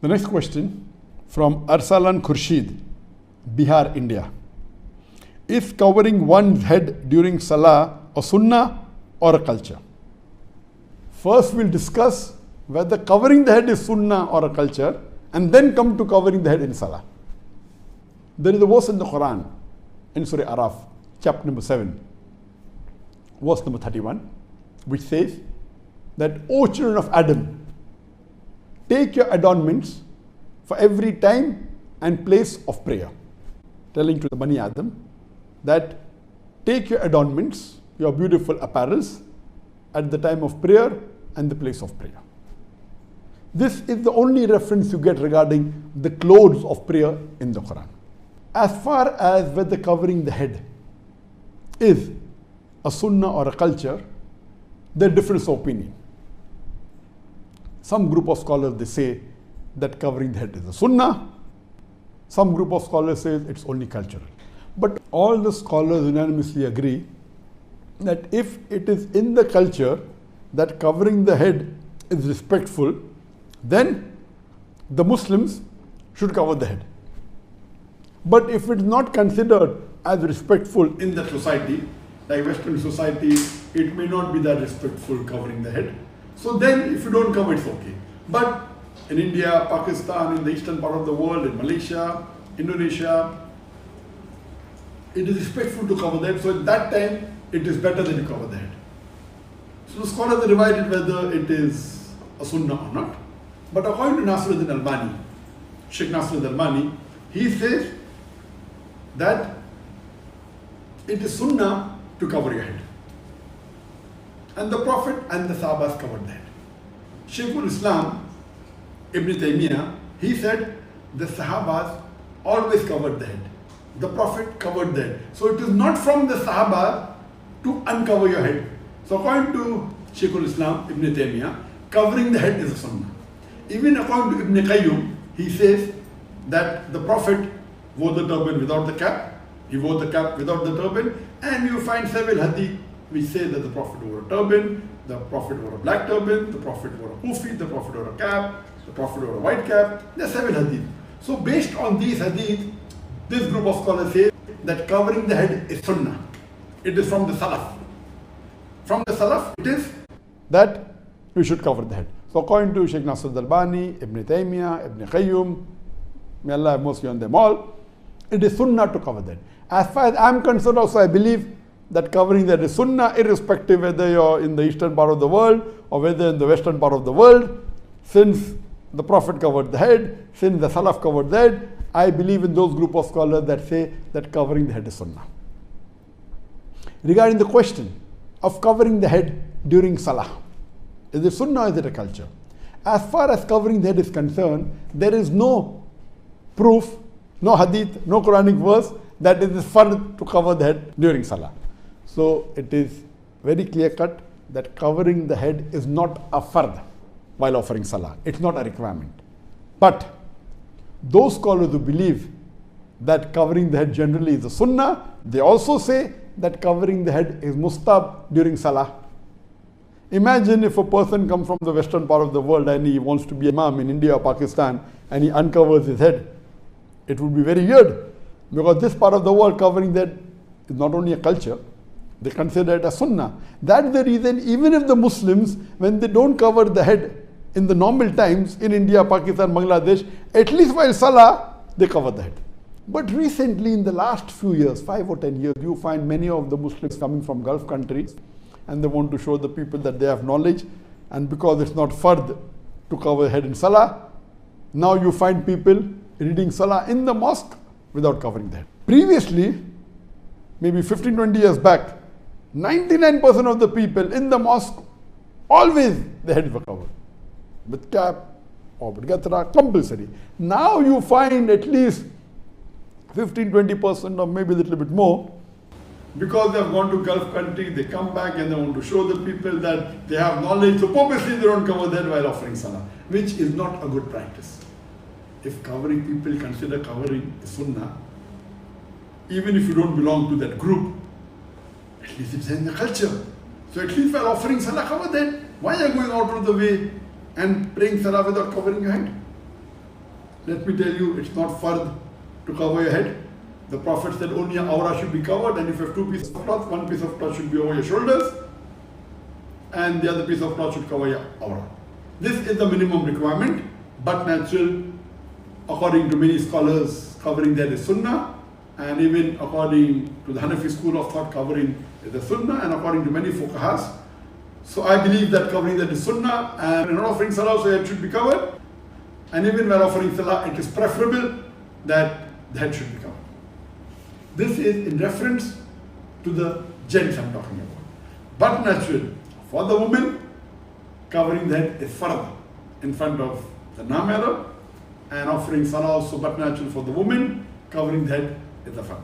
The next question from Arsalan Khurshid, Bihar, India. Is covering one's head during Salah a Sunnah or a culture? First we'll discuss whether covering the head is Sunnah or a culture, and then come to covering the head in Salah. There is a verse in the Quran, in Surah Araf, chapter number 7, verse number 31, which says that, O children of Adam, take your adornments for every time and place of prayer. Telling to the Bani Adam that take your adornments, your beautiful apparels, at the time of prayer and the place of prayer. This is the only reference you get regarding the clothes of prayer in the Quran. As far as whether covering the head is a sunnah or a culture, there are difference of opinion. Some group of scholars, they say that covering the head is a sunnah. Some group of scholars say it's only cultural. But all the scholars unanimously agree that if it is in the culture that covering the head is respectful, then the Muslims should cover the head. But if it's not considered as respectful in the society, like Western society, it may not be that respectful covering the head. So then if you don't cover, it's okay. But in India, Pakistan, in the eastern part of the world, in Malaysia, Indonesia, it is respectful to cover the head. So at that time, it is better that you cover the head. So the scholars are divided whether it is a sunnah or not. But according to Nasiruddin Albani, Sheikh Nasiruddin Albani, he says that it is sunnah to cover your head. And the Prophet and the Sahabas covered the head. Shaykhul Islam Ibn Taymiyyah, he said the Sahabas always covered the head. The Prophet covered the head. So it is not from the Sahaba to uncover your head. So according to Shaykhul Islam Ibn Taymiyyah, covering the head is a sunnah. Even according to Ibn Qayyum, he says that the Prophet wore the turban without the cap, he wore the cap without the turban, and you find several hadith which say that the Prophet wore a turban, the Prophet wore a black turban, the Prophet wore a kufi, the Prophet wore a cap, the Prophet wore a white cap. There are several hadith. So based on these hadith, this group of scholars say that covering the head is sunnah. It is from the Salaf. From the Salaf, it is that we should cover the head. So according to Sheikh Nasruddin Albani, Ibn Taymiyyah, Ibn Qayyum, may Allah have mercy on them all, it is sunnah to cover that. As far as I am concerned also, I believe that covering that is sunnah, irrespective whether you're in the eastern part of the world or whether in the western part of the world. Since the Prophet covered the head, since the Salaf covered the head, I believe in those group of scholars that say that covering the head is sunnah. Regarding the question of covering the head during Salah, is it sunnah or is it a culture? As far as covering the head is concerned, there is no proof, no hadith, no Quranic verse that it is fard to cover the head during Salah. So it is very clear cut that covering the head is not a fard while offering Salah. It's not a requirement. But those scholars who believe that covering the head generally is a sunnah, they also say that covering the head is mustab during Salah. Imagine if a person comes from the western part of the world and he wants to be imam in India or Pakistan and he uncovers his head. It would be very weird, because this part of the world covering that is not only a culture, they consider it a sunnah. That's the reason even if the Muslims, when they don't cover the head in the normal times in India, Pakistan, Bangladesh, at least while Salah, they cover the head. But recently in the last few years, 5 or 10 years, you find many of the Muslims coming from Gulf countries and they want to show the people that they have knowledge, and because it's not fard to cover the head in Salah, now you find people reading Salah in the mosque without covering the head. Previously, maybe 15-20 years back, 99% of the people in the mosque, always the heads were covered with cap or with gatra, compulsory. Now you find at least 15-20% or maybe a little bit more, because they have gone to Gulf country, they come back and they want to show the people that they have knowledge, so purposely they don't cover that while offering Salah, which is not a good practice. If covering, people consider covering a sunnah, even if you don't belong to that group, at least it's in the culture. So at least while offering Salah, cover that. Why are you going out of the way and praying Salah without covering your head? Let me tell you, it's not fard to cover your head. The Prophet said only your awrah should be covered, and if you have two pieces of cloth, one piece of cloth should be over your shoulders, and the other piece of cloth should cover your awrah. This is the minimum requirement, but natural, according to many scholars, covering that is sunnah, and even according to the Hanafi school of thought, covering is the sunnah, and according to many fuqahas. So I believe that covering that is sunnah, and in offering salah, so it should be covered. And even when offering salah, it is preferable that the head should be covered. This is in reference to the gents I'm talking about. But natural, for the woman, covering the head is fard in front of the namira, and offering salah also but natural for the woman, covering the head is the fard.